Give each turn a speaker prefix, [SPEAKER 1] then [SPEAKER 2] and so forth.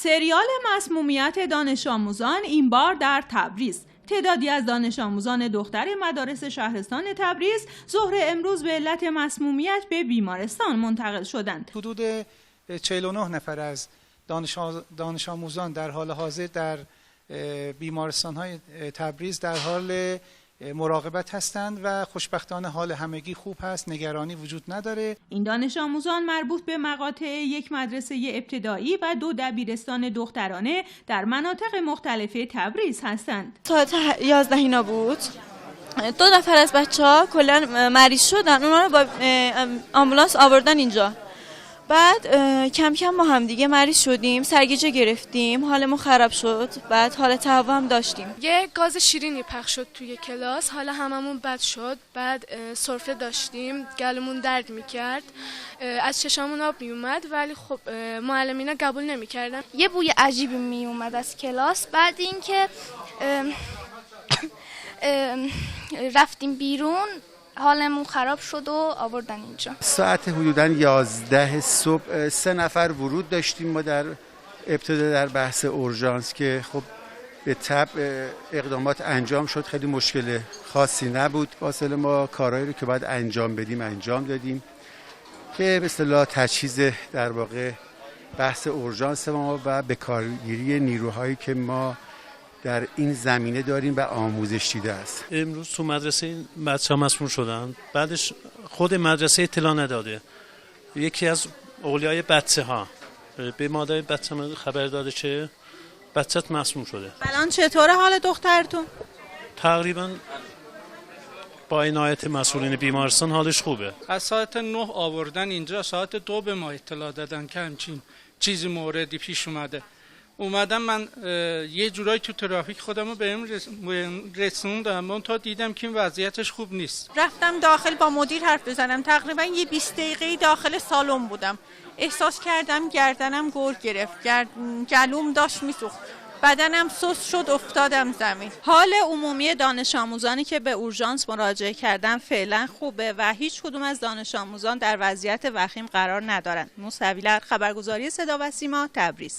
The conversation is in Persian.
[SPEAKER 1] سریال مسمومیت دانش آموزان این بار در تبریز. تعدادی از دانش آموزان دختر مدارس شهرستان تبریز ظهر امروز به علت مسمومیت به بیمارستان منتقل شدند.
[SPEAKER 2] حدود 49 نفر از دانش آموزان در حال حاضر در بیمارستان‌های تبریز در حال مراقبت هستند و خوشبختانه حال همگی خوب هست، نگرانی وجود نداره.
[SPEAKER 1] این دانش آموزان مربوط به مقاطع یک مدرسه ابتدایی و 2 دبیرستان دخترانه در مناطق مختلف تبریز هستند.
[SPEAKER 3] ساعت 11 اینا بود. 2 نفر از بچه‌ها کلا مریض شدن، اونا رو با آمبولانس آوردن اینجا. بعد کم کم ما هم دیگه مریض شدیم، سرگیجه گرفتیم، حالمون خراب شد. بعد حالت تهوع هم داشتیم.
[SPEAKER 4] یه گاز شیرینی پخش شد توی کلاس، حالا هممون بد شد. بعد سرفه داشتیم، گلومون درد میکرد، از چشامون آب میومد، ولی خب معلمینا قبول نمیکردن.
[SPEAKER 5] یه بوی عجیبی میومد از کلاس. بعد اینکه رفتیم بیرون، حالمون خراب شد و آوردن اینجا.
[SPEAKER 6] ساعت حدوداً 11 صبح 3 نفر ورود داشتیم ما در ابتدا در بحث اورژانس که خب به طبع اقدامات انجام شد، خیلی مشکل خاصی نبود. فاصله ما کارهایی رو که باید انجام بدیم انجام دادیم که به اصطلاح تجهیز در واقع بحث اورژانس ما و به کارگیری نیروهایی که ما در این زمینه داریم و آموزش دیده است.
[SPEAKER 7] امروز تو مدرسه بچه‌ها مسموم شدن، بعدش خود مدرسه اطلاع نداده. یکی از اولیای بچه‌ها به مادر بچه خبر داده که بچه‌ت مسموم شده.
[SPEAKER 1] الان چطوره حال دخترتون؟
[SPEAKER 7] تقریبا با عنایت مسئولین بیمارستان حالش خوبه.
[SPEAKER 8] از ساعت 9 آوردن اینجا، ساعت 2 به ما اطلاع دادن که همچین چیزی موردی پیش اومدم. من یه جورایی تو ترافیک خودم رو بهم رسوندم، من تا دیدم که این وضعیتش خوب نیست.
[SPEAKER 9] رفتم داخل با مدیر حرف بزنم، تقریبا یه 20 دقیقه داخل سالن بودم. احساس کردم گردنم گرگ گرفت، گلوم داشت میسوخت، بدنم سست شد، افتادم زمین.
[SPEAKER 1] حال عمومی دانش آموزانی که به اورژانس مراجعه کردن فعلا خوبه و هیچ کدوم از دانش آموزان در وضعیت وخیم قرار ندارند. موسوی لر، خبرگزاری صدا و سیما، تبریز.